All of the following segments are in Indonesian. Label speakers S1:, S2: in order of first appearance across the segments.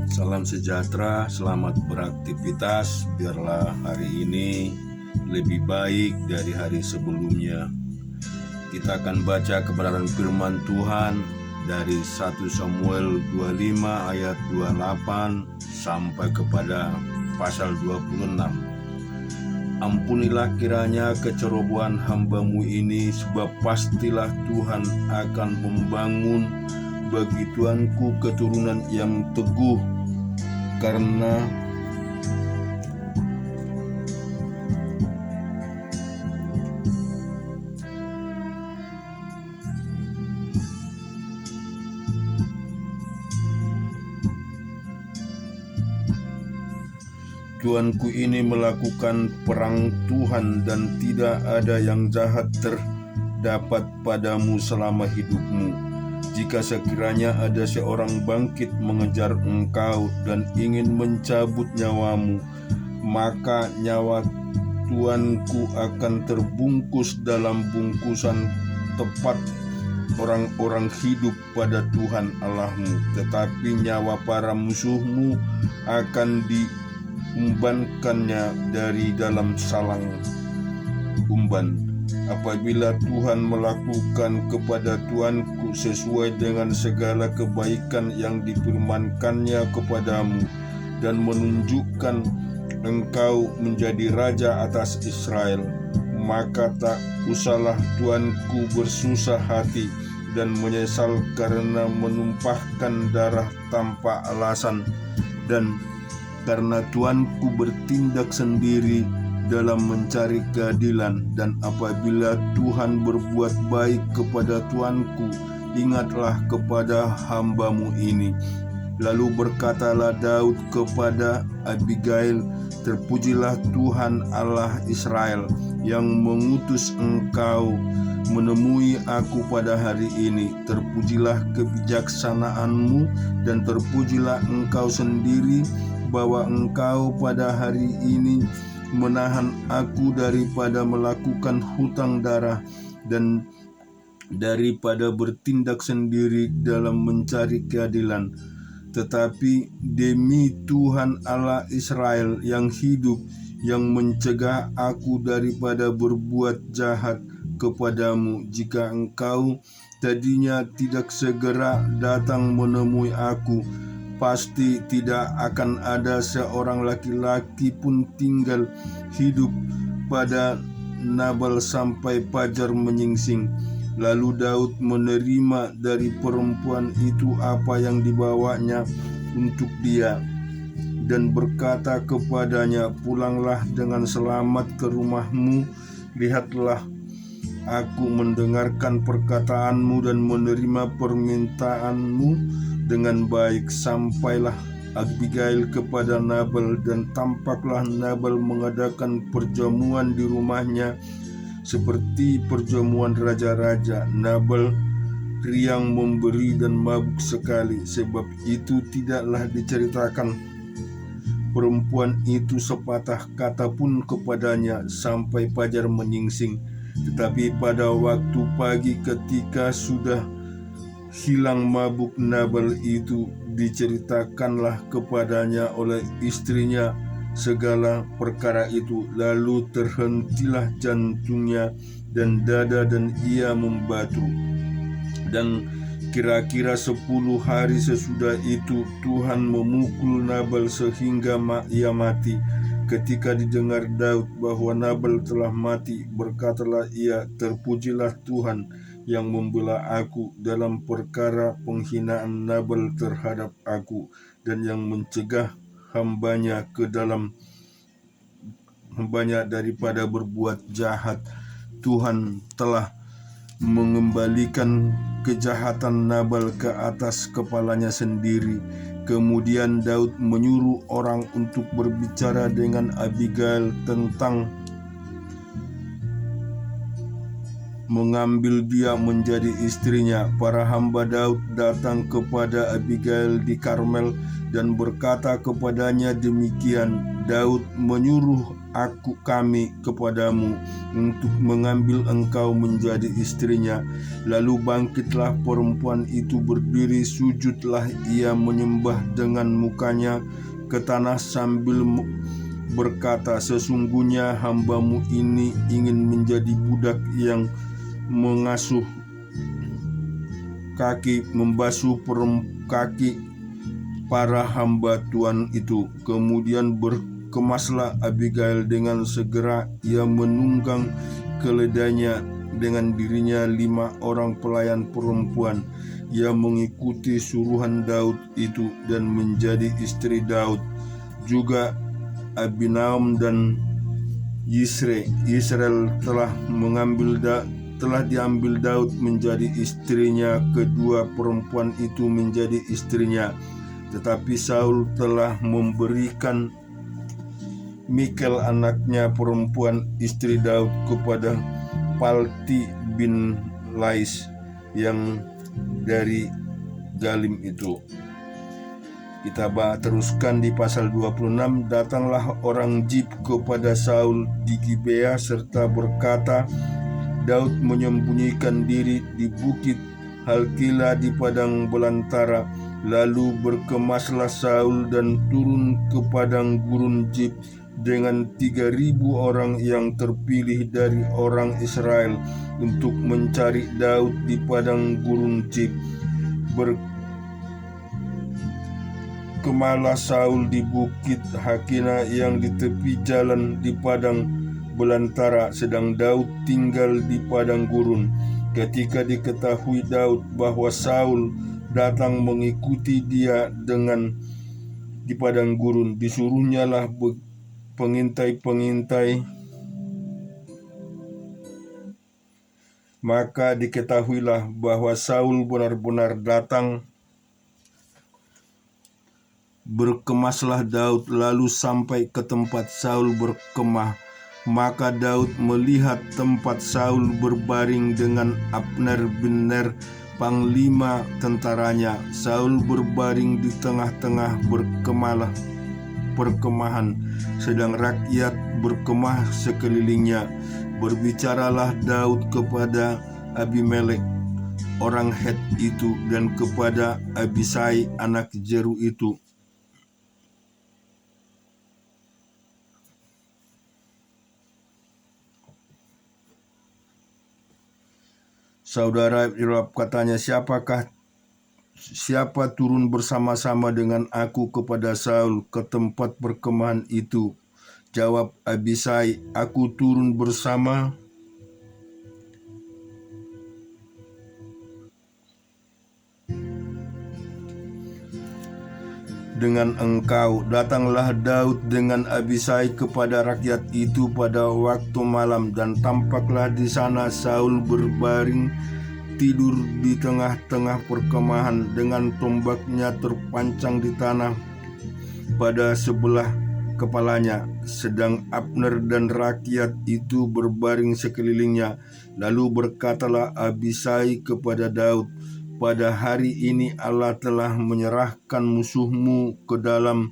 S1: Salam sejahtera, selamat beraktivitas. Biarlah hari ini lebih baik dari hari sebelumnya. Kita akan baca kebenaran firman Tuhan dari 1 Samuel 25 ayat 28 sampai kepada pasal 26. Ampunilah kiranya kecerobohan hamba-Mu ini, sebab pastilah Tuhan akan membangun bagi tuanku keturunan yang teguh, karena tuanku ini melakukan perang Tuhan, dan tidak ada yang jahat terdapat padamu selama hidupmu. Jika sekiranya ada seorang bangkit mengejar engkau dan ingin mencabut nyawamu, maka nyawa tuanku akan terbungkus dalam bungkusan tepat orang-orang hidup pada Tuhan Allahmu, tetapi nyawa para musuhmu akan diumbankannya dari dalam salang umban. Apabila Tuhan melakukan kepada tuanku sesuai dengan segala kebaikan yang difirmankannya kepadamu, dan menunjukkan engkau menjadi raja atas Israel, maka tak usahlah tuanku bersusah hati dan menyesal karena menumpahkan darah tanpa alasan, dan karena tuanku bertindak sendiri dalam mencari keadilan. Dan apabila Tuhan berbuat baik kepada tuanku, ingatlah kepada hamba-Mu ini. Lalu berkatalah Daud kepada Abigail, terpujilah Tuhan Allah Israel yang mengutus engkau menemui aku pada hari ini. Terpujilah kebijaksanaan-Mu, dan terpujilah engkau sendiri bahwa engkau pada hari ini menahan aku daripada melakukan hutang darah dan daripada bertindak sendiri dalam mencari keadilan. Tetapi demi Tuhan Allah Israel yang hidup, yang mencegah aku daripada berbuat jahat kepadamu, jika engkau tadinya tidak segera datang menemui aku, pasti tidak akan ada seorang laki-laki pun tinggal hidup pada Nabal sampai fajar menyingsing. Lalu Daud menerima dari perempuan itu apa yang dibawanya untuk dia, dan berkata kepadanya, pulanglah dengan selamat ke rumahmu. Lihatlah, aku mendengarkan perkataanmu dan menerima permintaanmu dengan baik. Sampailah Abigail kepada Nabal, dan tampaklah Nabal mengadakan perjamuan di rumahnya seperti perjamuan raja-raja. Nabal riang memberi dan mabuk sekali. Sebab itu tidaklah diceritakan perempuan itu sepatah kata pun kepadanya sampai fajar menyingsing. Tetapi pada waktu pagi, ketika sudah hilang mabuk Nabal itu, diceritakanlah kepadanya oleh istrinya segala perkara itu. Lalu terhentilah jantungnya dan dada, dan ia membatu. Dan kira-kira 10 hari sesudah itu, Tuhan memukul Nabal sehingga ia mati. Ketika didengar Daud bahwa Nabal telah mati, berkatalah ia, terpujilah Tuhan yang membela aku dalam perkara penghinaan Nabal terhadap aku, dan yang mencegah hambanya daripada berbuat jahat. Tuhan telah mengembalikan kejahatan Nabal ke atas kepalanya sendiri. Kemudian Daud menyuruh orang untuk berbicara dengan Abigail tentang mengambil dia menjadi istrinya. Para hamba Daud datang kepada Abigail di Karmel dan berkata kepadanya demikian. Daud menyuruh kami kepadamu untuk mengambil engkau menjadi istrinya. Lalu bangkitlah perempuan itu berdiri, sujudlah ia menyembah dengan mukanya ke tanah sambil berkata, sesungguhnya hambamu ini ingin menjadi budak yang mengasuh kaki, membasuh kaki para hamba Tuhan itu. Kemudian berkemaslah Abigail dengan segera ia menunggang keledainya dengan dirinya 5 orang pelayan perempuan. Ia mengikuti suruhan Daud itu dan menjadi istri Daud. Juga Abinoam dan Yisrael telah diambil Daud menjadi istrinya. Kedua perempuan itu menjadi istrinya. Tetapi Saul telah memberikan Mikal anaknya perempuan istri Daud kepada Palti bin Lais yang dari Galim itu. Kita teruskan di pasal 26. Datanglah orang Zif kepada Saul di Gibea serta berkata, Daud menyembunyikan diri di bukit Halkila di padang belantara. Lalu berkemaslah Saul dan turun ke padang gurun Zif dengan 3.000 orang yang terpilih dari orang Israel untuk mencari Daud di padang gurun Zif. Berkemalah Saul di bukit Hakina yang di tepi jalan di padang belantara, sedang Daud tinggal di padang gurun. Ketika diketahui Daud bahwa Saul datang mengikuti dia di padang gurun, disuruhnyalah pengintai-pengintai. Maka diketahuilah bahwa Saul benar-benar datang. Berkemaslah Daud lalu sampai ke tempat Saul berkemah. Maka Daud melihat tempat Saul berbaring dengan Abner bin Ner, panglima tentaranya. Saul berbaring di tengah-tengah perkemahan, sedang rakyat berkemah sekelilingnya. Berbicaralah Daud kepada Abimelek orang Het itu dan kepada Abisai anak Jeru itu. Saudara Irab katanya, siapa turun bersama-sama dengan aku kepada Saul ke tempat perkemahan itu? Jawab Abisai, aku turun bersama dengan engkau. Datanglah Daud dengan Abisai kepada rakyat itu pada waktu malam, dan tampaklah di sana Saul berbaring tidur di tengah-tengah perkemahan dengan tombaknya terpancang di tanah pada sebelah kepalanya, sedang Abner dan rakyat itu berbaring sekelilingnya. Lalu berkatalah Abisai kepada Daud, pada hari ini Allah telah menyerahkan musuhmu ke dalam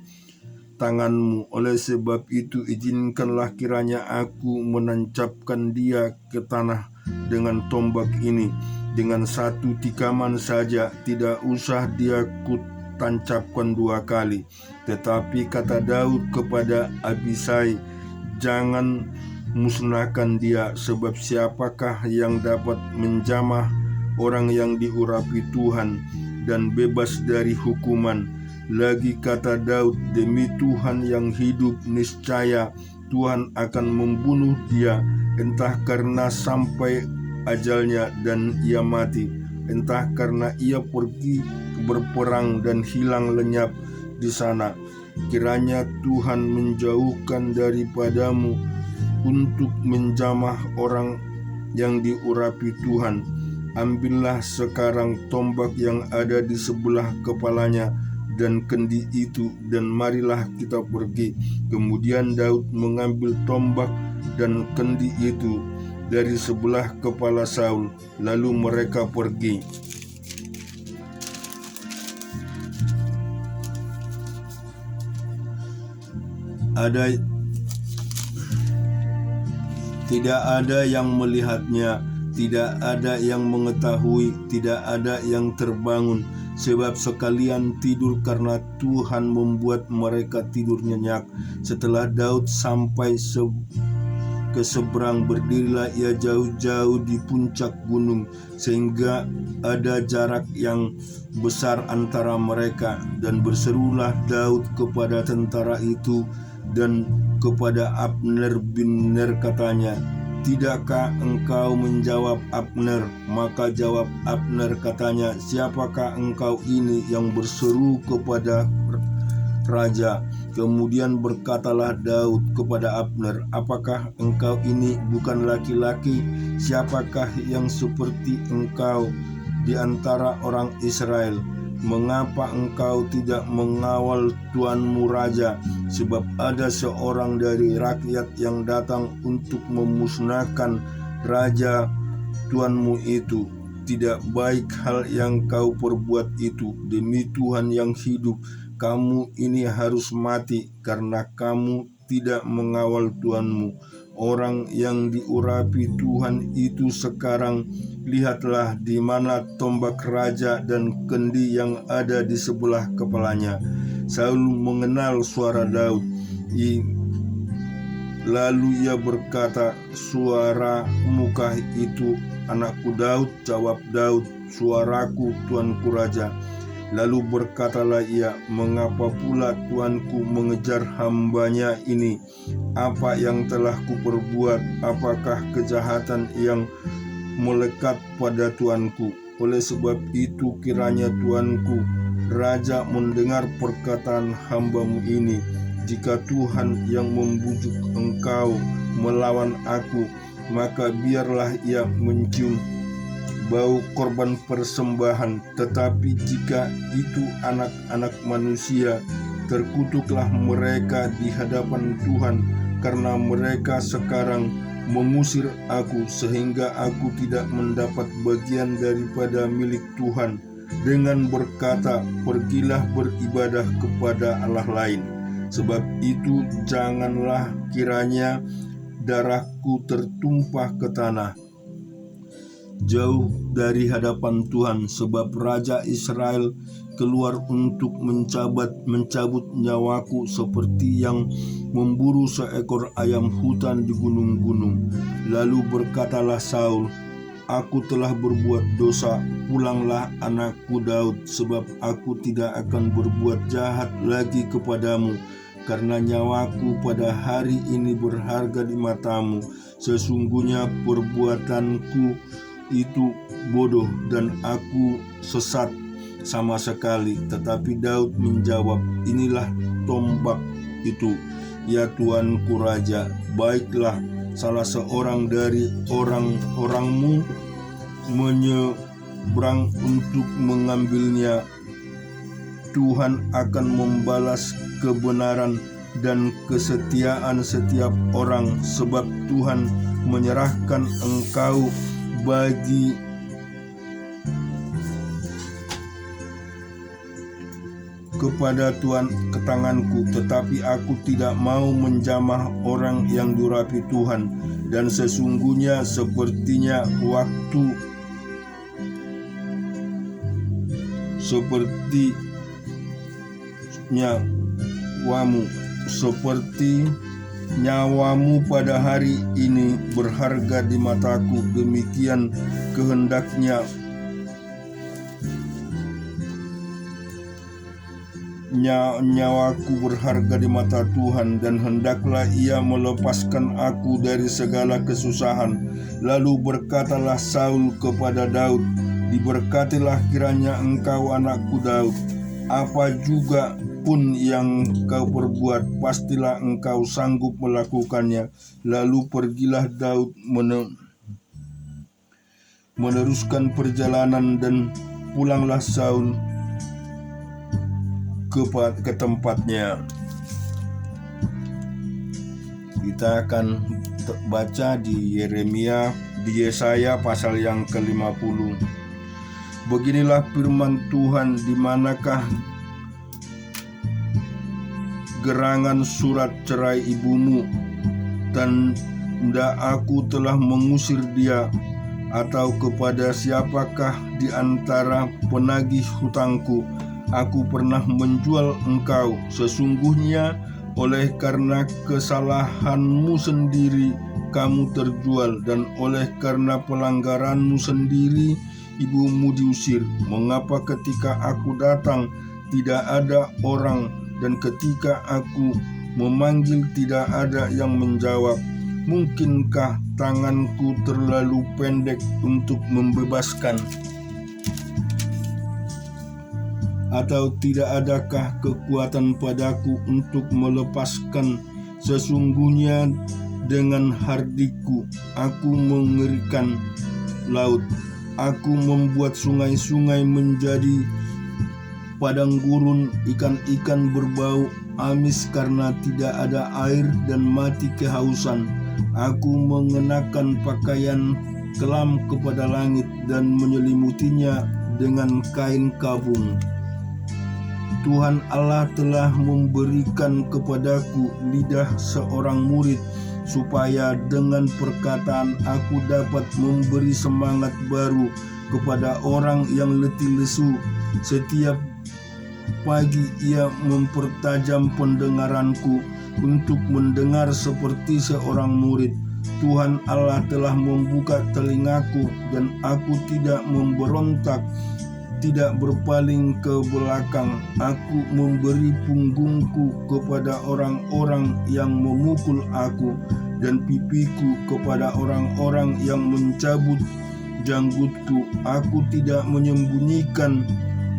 S1: tanganmu. Oleh sebab itu izinkanlah kiranya aku menancapkan dia ke tanah dengan tombak ini, dengan satu tikaman saja, tidak usah dia kutancapkan 2 kali. Tetapi kata Daud kepada Abisai, jangan musnahkan dia, sebab siapakah yang dapat menjamah orang yang diurapi Tuhan dan bebas dari hukuman. Lagi kata Daud, demi Tuhan yang hidup, niscaya Tuhan akan membunuh dia, entah karena sampai ajalnya dan ia mati, entah karena ia pergi berperang dan hilang lenyap di sana. Kiranya Tuhan menjauhkan daripadamu untuk menjamah orang yang diurapi Tuhan. Ambillah sekarang tombak yang ada di sebelah kepalanya dan kendi itu, dan marilah kita pergi. Kemudian Daud mengambil tombak dan kendi itu dari sebelah kepala Saul, lalu mereka pergi. Tidak ada yang melihatnya, tidak ada yang mengetahui, tidak ada yang terbangun, sebab sekalian tidur karena Tuhan membuat mereka tidur nyenyak. Setelah Daud sampai ke seberang, berdirilah ia jauh-jauh di puncak gunung, sehingga ada jarak yang besar antara mereka. Dan berserulah Daud kepada tentara itu dan kepada Abner bin Ner, katanya, "Tidakkah engkau menjawab Abner?" Maka jawab Abner, katanya, "Siapakah engkau ini yang berseru kepada raja?" Kemudian berkatalah Daud kepada Abner, "Apakah engkau ini bukan laki-laki? Siapakah yang seperti engkau di antara orang Israel? Mengapa engkau tidak mengawal tuanmu raja? Sebab ada seorang dari rakyat yang datang untuk memusnahkan raja tuanmu itu. Tidak baik hal yang kau perbuat itu. Demi Tuhan yang hidup, kamu ini harus mati karena kamu tidak mengawal tuanmu. Orang yang diurapi Tuhan itu sekarang, lihatlah di mana tombak raja dan kendi yang ada di sebelah kepalanya." Saul mengenal suara Daud. Lalu ia berkata, "Suara mukah itu anakku Daud?" Jawab Daud, "Suaraku, tuanku raja." Lalu berkatalah ia, "Mengapa pula tuanku mengejar hambanya ini? Apa yang telah kuperbuat? Apakah kejahatan yang melekat pada tuanku? Oleh sebab itu kiranya tuanku raja mendengar perkataan hambamu ini. Jika Tuhan yang membujuk engkau melawan aku, maka biarlah ia mencium bau korban persembahan. Tetapi jika itu anak-anak manusia, terkutuklah mereka di hadapan Tuhan, karena mereka sekarang mengusir aku, sehingga aku tidak mendapat bagian daripada milik Tuhan, dengan berkata, 'Pergilah beribadah kepada Allah lain.' Sebab itu janganlah kiranya darahku tertumpah ke tanah jauh dari hadapan Tuhan, sebab Raja Israel keluar untuk mencabut nyawaku seperti yang memburu seekor ayam hutan di gunung-gunung." Lalu berkatalah Saul, "Aku telah berbuat dosa, pulanglah anakku Daud, sebab aku tidak akan berbuat jahat lagi kepadamu, karena nyawaku pada hari ini berharga di matamu. Sesungguhnya perbuatanku itu bodoh dan aku sesat sama sekali." Tetapi Daud menjawab, "Inilah tombak itu, ya tuanku raja. Baiklah, salah seorang dari orang-orangmu menyeberang untuk mengambilnya. Tuhan akan membalas kebenaran dan kesetiaan setiap orang, sebab Tuhan menyerahkan engkau kepada Tuhan ke tanganku. Tetapi aku tidak mau menjamah orang yang diurapi Tuhan, dan sesungguhnya sepertinya seperti nyawamu pada hari ini berharga di mataku. Demikian kehendaknya nyawaku berharga di mata Tuhan, dan hendaklah ia melepaskan aku dari segala kesusahan." Lalu berkatalah Saul kepada Daud, "Diberkatilah kiranya engkau anakku Daud. Apa juga pun yang kau perbuat, pastilah engkau sanggup melakukannya." Lalu pergilah Daud meneruskan perjalanan, dan pulanglah Saul ke tempatnya. Kita akan baca di Yesaya pasal yang ke-50. "Beginilah firman Tuhan, di manakah gerangan surat cerai ibumu, dan ndak aku telah mengusir dia, atau kepada siapakah di antara penagih hutangku aku pernah menjual engkau. Sesungguhnya oleh karena kesalahanmu sendiri kamu terjual, dan oleh karena pelanggaranmu sendiri ibumu diusir. Mengapa ketika aku datang tidak ada orang, dan ketika aku memanggil tidak ada yang menjawab? Mungkinkah tanganku terlalu pendek untuk membebaskan? Atau tidak adakah kekuatan padaku untuk melepaskan? Sesungguhnya dengan hardikku aku mengeringkan laut, aku membuat sungai-sungai menjadi padang gurun, ikan-ikan berbau amis karena tidak ada air dan mati kehausan. Aku mengenakan pakaian kelam kepada langit dan menyelimutinya dengan kain kabung. Tuhan Allah telah memberikan kepadaku lidah seorang murid, supaya dengan perkataan aku dapat memberi semangat baru kepada orang yang letih lesu. Setiap pagi ia mempertajam pendengaranku untuk mendengar seperti seorang murid. Tuhan Allah telah membuka telingaku, dan aku tidak memberontak, tidak berpaling ke belakang. Aku memberi punggungku kepada orang-orang yang memukul aku, dan pipiku kepada orang-orang yang mencabut janggutku. Aku tidak menyembunyikan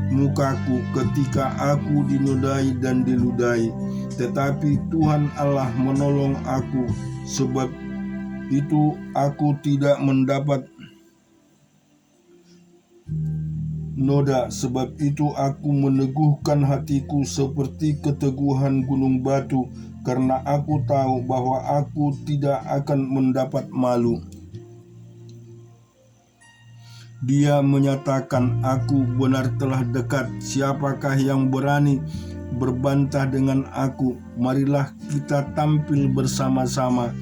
S1: mukaku ketika aku dinodai dan diludahi, tetapi Tuhan Allah menolong aku. Sebab itu aku tidak mendapat noda. Sebab itu aku meneguhkan hatiku seperti keteguhan gunung batu, karena aku tahu bahwa aku tidak akan mendapat malu. Dia menyatakan, aku benar telah dekat. Siapakah yang berani berbantah dengan aku? Marilah kita tampil bersama-sama.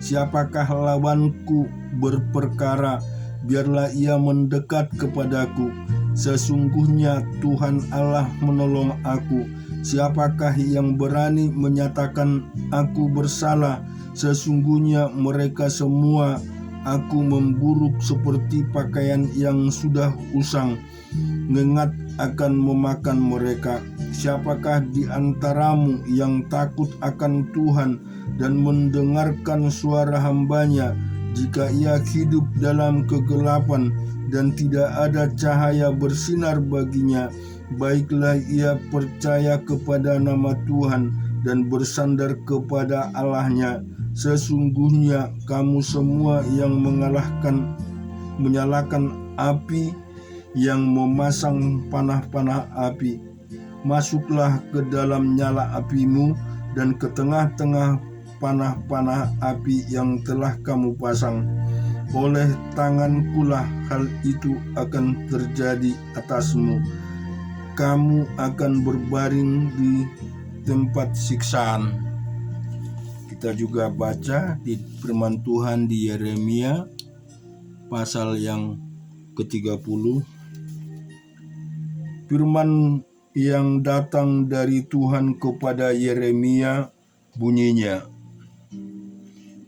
S1: Siapakah lawanku berperkara? Biarlah ia mendekat kepadaku. Sesungguhnya Tuhan Allah menolong aku. Siapakah yang berani menyatakan aku bersalah? Sesungguhnya mereka semua aku memburuk seperti pakaian yang sudah usang. Ngengat akan memakan mereka. Siapakah di antaramu yang takut akan Tuhan dan mendengarkan suara hamba-Nya? Jika ia hidup dalam kegelapan dan tidak ada cahaya bersinar baginya, baiklah ia percaya kepada nama Tuhan dan bersandar kepada Allah-Nya. Sesungguhnya kamu semua yang menyalakan api, yang memasang panah-panah api, masuklah ke dalam nyala apimu dan ke tengah-tengah panah-panah api yang telah kamu pasang. Oleh tangankulah hal itu akan terjadi atasmu. Kamu akan berbaring di tempat siksaan. Kita juga baca di firman Tuhan di Yeremia pasal yang ke-30. Firman yang datang dari Tuhan kepada Yeremia bunyinya,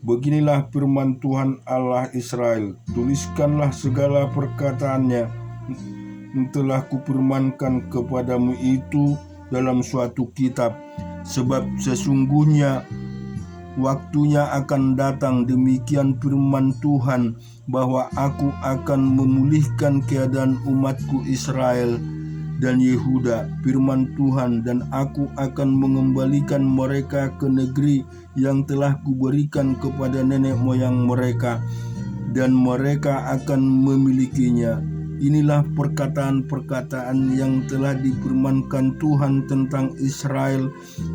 S1: beginilah firman Tuhan Allah Israel, tuliskanlah segala perkataannya yang telah kupirmankan kepadamu itu dalam suatu kitab, sebab sesungguhnya waktunya akan datang, demikian firman Tuhan, bahwa aku akan memulihkan keadaan umatku Israel dan Yehuda, firman Tuhan, dan aku akan mengembalikan mereka ke negeri yang telah kuberikan kepada nenek moyang mereka, dan mereka akan memilikinya. Inilah perkataan-perkataan yang telah difirmankan Tuhan tentang Israel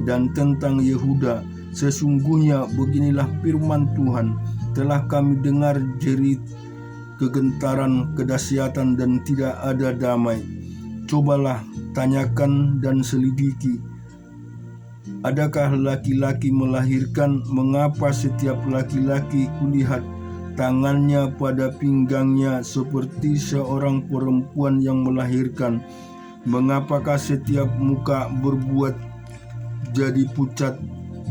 S1: dan tentang Yehuda. Sesungguhnya beginilah firman Tuhan, telah kami dengar jerit kegentaran, kedahsyatan, dan tidak ada damai. Cobalah tanyakan dan selidiki, Adakah laki-laki melahirkan? Mengapa setiap laki-laki kulihat tangannya pada pinggangnya seperti seorang perempuan yang melahirkan? Mengapakah setiap muka berbuat jadi pucat?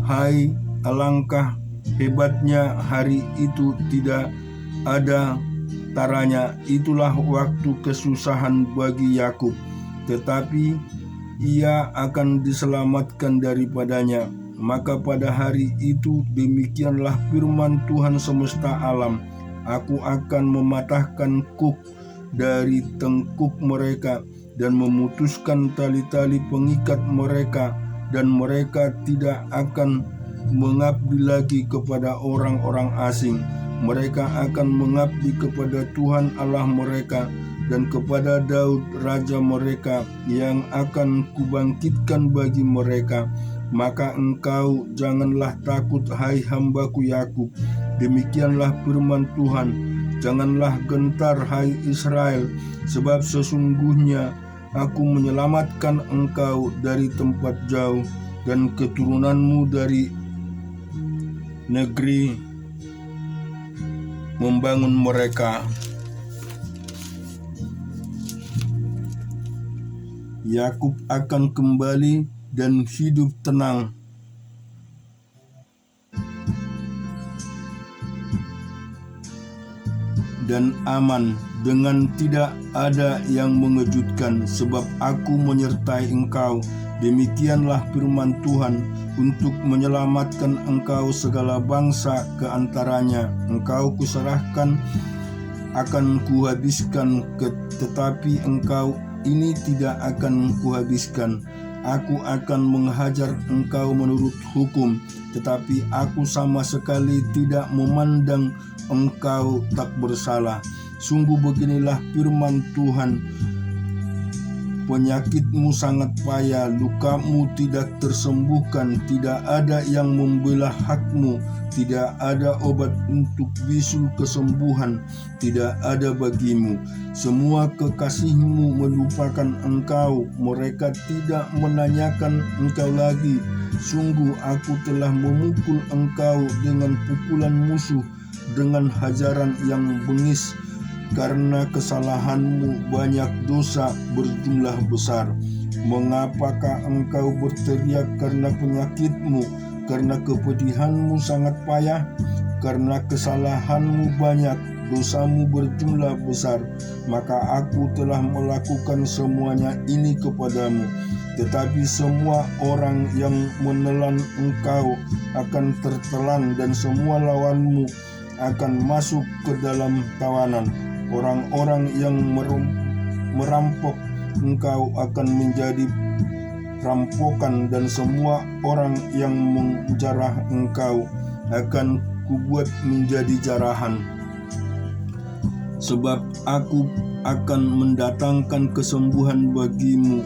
S1: Hai, alangkah hebatnya hari itu, tidak ada taranya. Itulah waktu kesusahan bagi Yakub, tetapi ia akan diselamatkan daripadanya. Maka pada hari itu demikianlah firman Tuhan semesta alam, aku akan mematahkan kuk dari tengkuk mereka dan memutuskan tali-tali pengikat mereka, dan mereka tidak akan mengabdi lagi kepada orang-orang asing. Mereka akan mengabdi kepada Tuhan Allah mereka dan kepada Daud raja mereka yang akan kubangkitkan bagi mereka. Maka engkau janganlah takut, hai hambaku Yakub, demikianlah firman Tuhan. Janganlah gentar, hai Israel, sebab sesungguhnya aku menyelamatkan engkau dari tempat jauh dan keturunanmu dari negeri membangun mereka. Yakub akan kembali dan hidup tenang. Dan aman, dengan tidak ada yang mengejutkan, sebab aku menyertai engkau. Demikianlah firman Tuhan, untuk menyelamatkan engkau segala bangsa ke antaranya. Engkau kuserahkan, akan kuhabiskan, tetapi engkau ini tidak akan kuhabiskan. Aku akan menghajar engkau menurut hukum, tetapi aku sama sekali tidak memandang engkau tak bersalah. Sungguh beginilah firman Tuhan, penyakitmu sangat payah, lukamu tidak tersembuhkan, tidak ada yang membela hakmu, tidak ada obat untuk bisul kesembuhan, tidak ada bagimu. Semua kekasihmu melupakan engkau, mereka tidak menanyakan engkau lagi. Sungguh aku telah memukul engkau dengan pukulan musuh, dengan hajaran yang bengis. Karena kesalahanmu banyak, dosa berjumlah besar. Mengapakah engkau berteriak karena penyakitmu, karena kepedihanmu sangat payah? Karena kesalahanmu banyak, dosamu berjumlah besar. Maka aku telah melakukan semuanya ini kepadamu. Tetapi semua orang yang menelan engkau akan tertelan, dan semua lawanmu akan masuk ke dalam tawanan. Orang-orang yang merampok engkau akan menjadi rampokan, dan semua orang yang menjarah engkau akan kubuat menjadi jarahan. Sebab aku akan mendatangkan kesembuhan bagimu,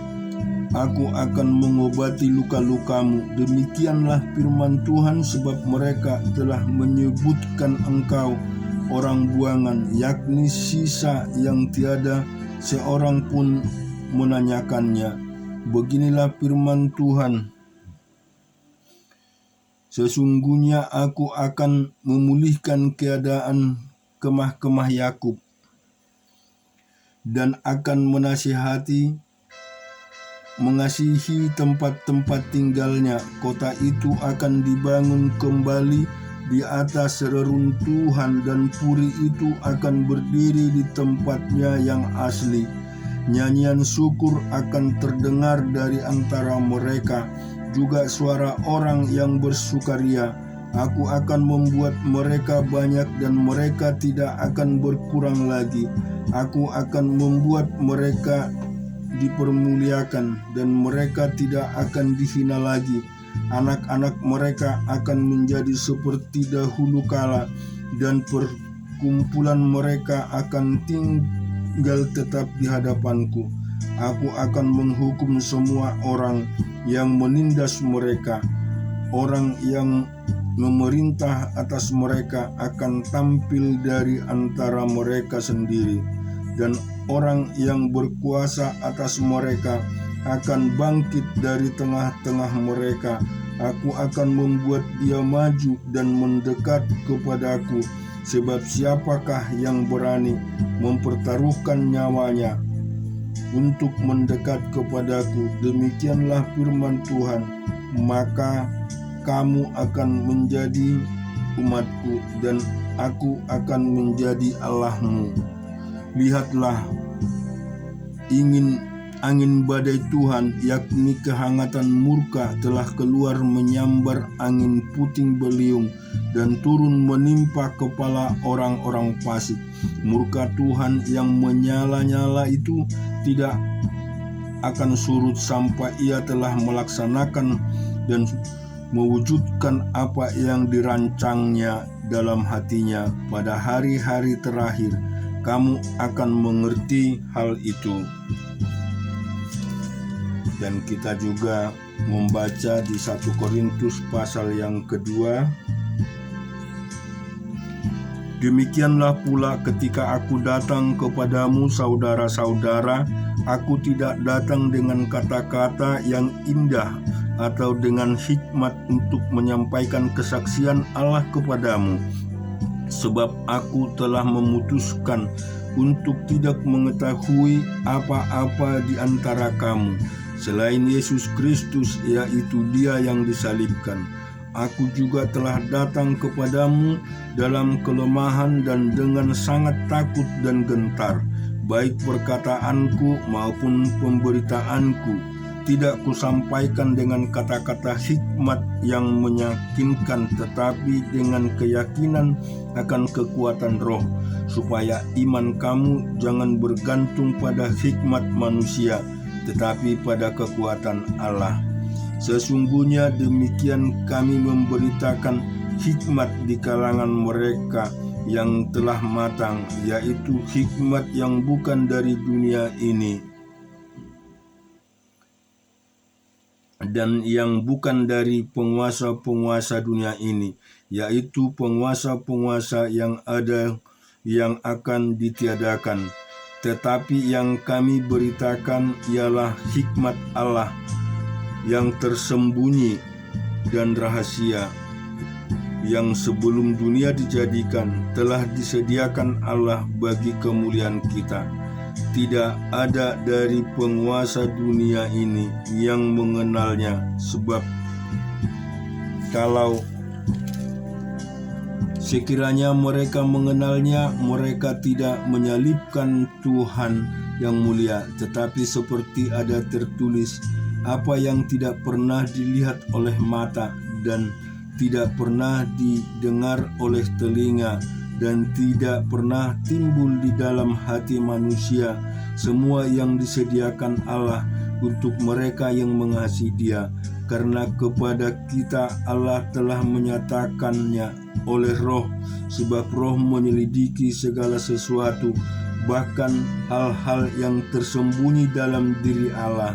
S1: aku akan mengobati luka-lukamu. Demikianlah firman Tuhan, sebab mereka telah menyebutkan engkau orang buangan, yakni sisa yang tiada seorang pun menanyakannya. Beginilah firman Tuhan, sesungguhnya aku akan memulihkan keadaan kemah-kemah Yakub, dan akan mengasihi tempat-tempat tinggalnya. Kota itu akan dibangun kembali di atas reruntuhan, dan puri itu akan berdiri di tempatnya yang asli. Nyanyian syukur akan terdengar dari antara mereka, juga suara orang yang bersukaria. Aku akan membuat mereka banyak, dan mereka tidak akan berkurang lagi. Aku akan membuat mereka dipermuliakan, dan mereka tidak akan dihina lagi. Anak-anak mereka akan menjadi seperti dahulu kala, dan perkumpulan mereka akan tinggal tetap di hadapanku. Aku akan menghukum semua orang yang menindas mereka. Orang yang memerintah atas mereka akan tampil dari antara mereka sendiri, dan orang yang berkuasa atas mereka akan bangkit dari tengah-tengah mereka. Aku akan membuat dia maju dan mendekat kepadaku. Sebab siapakah yang berani mempertaruhkan nyawanya untuk mendekat kepadaku? Demikianlah firman Tuhan. Maka kamu akan menjadi umatku dan aku akan menjadi Allahmu. Lihatlah, angin badai Tuhan, yakni kehangatan murka, telah keluar menyambar angin puting beliung dan turun menimpa kepala orang-orang fasik. Murka Tuhan yang menyala-nyala itu tidak akan surut sampai ia telah melaksanakan dan mewujudkan apa yang dirancangnya dalam hatinya. Pada hari-hari terakhir kamu akan mengerti hal itu. Dan kita juga membaca di 1 Korintus pasal yang kedua. Demikianlah pula ketika aku datang kepadamu, saudara-saudara, aku tidak datang dengan kata-kata yang indah atau dengan hikmat untuk menyampaikan kesaksian Allah kepadamu. Sebab aku telah memutuskan untuk tidak mengetahui apa-apa di antara kamu selain Yesus Kristus, yaitu Dia yang disalibkan. Aku juga telah datang kepadamu dalam kelemahan dan dengan sangat takut dan gentar. Baik perkataanku maupun pemberitaanku tidak kusampaikan dengan kata-kata hikmat yang meyakinkan, tetapi dengan keyakinan akan kekuatan roh, supaya iman kamu jangan bergantung pada hikmat manusia, tetapi pada kekuatan Allah. Sesungguhnya demikian kami memberitakan hikmat di kalangan mereka yang telah matang, yaitu hikmat yang bukan dari dunia ini dan yang bukan dari penguasa-penguasa dunia ini, yaitu penguasa-penguasa yang ada yang akan ditiadakan. Tetapi yang kami beritakan ialah hikmat Allah yang tersembunyi dan rahasia, yang sebelum dunia dijadikan telah disediakan Allah bagi kemuliaan kita. Tidak ada dari penguasa dunia ini yang mengenalnya, sebab kalau sekiranya mereka mengenalnya, mereka tidak menyalibkan Tuhan yang mulia. Tetapi seperti ada tertulis, apa yang tidak pernah dilihat oleh mata dan tidak pernah didengar oleh telinga dan tidak pernah timbul di dalam hati manusia, semua yang disediakan Allah untuk mereka yang mengasihi Dia. Karena kepada kita Allah telah menyatakannya oleh Roh, sebab Roh menyelidiki segala sesuatu, bahkan hal-hal yang tersembunyi dalam diri Allah.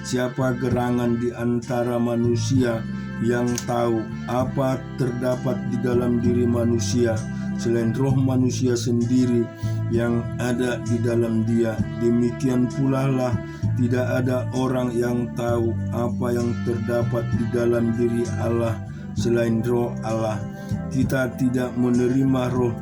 S1: Siapa gerangan di antara manusia yang tahu apa terdapat di dalam diri manusia selain roh manusia sendiri yang ada di dalam dia? Demikian pula lah tidak ada orang yang tahu apa yang terdapat di dalam diri Allah selain roh Allah. Kita tidak menerima roh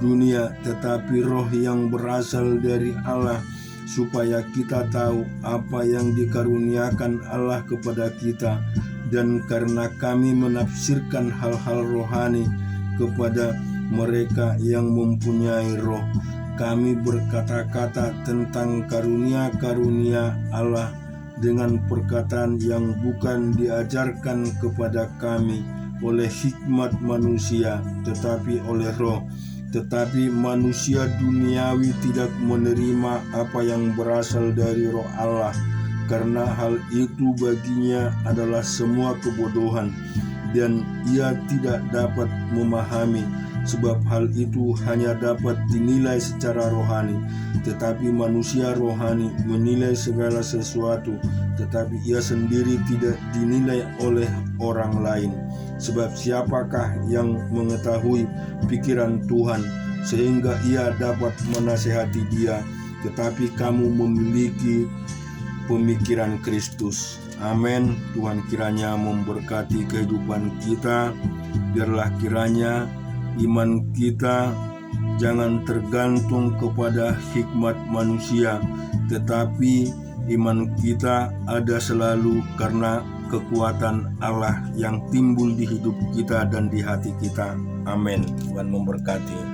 S1: dunia, tetapi roh yang berasal dari Allah, supaya kita tahu apa yang dikaruniakan Allah kepada kita. Dan karena kami menafsirkan hal-hal rohani kepada mereka yang mempunyai roh, kami berkata-kata tentang karunia-karunia Allah dengan perkataan yang bukan diajarkan kepada kami oleh hikmat manusia, tetapi oleh roh. Tetapi manusia duniawi tidak menerima apa yang berasal dari roh Allah, karena hal itu baginya adalah semua kebodohan, dan ia tidak dapat memahami, sebab hal itu hanya dapat dinilai secara rohani. Tetapi manusia rohani menilai segala sesuatu, tetapi ia sendiri tidak dinilai oleh orang lain. Sebab siapakah yang mengetahui pikiran Tuhan sehingga ia dapat menasihati Dia? Tetapi kamu memiliki pemikiran Kristus. Amin. Tuhan kiranya memberkati kehidupan kita. Biarlah kiranya iman kita jangan tergantung kepada hikmat manusia, tetapi iman kita ada selalu karena kekuatan Allah yang timbul di hidup kita dan di hati kita. Amin. Tuhan memberkati.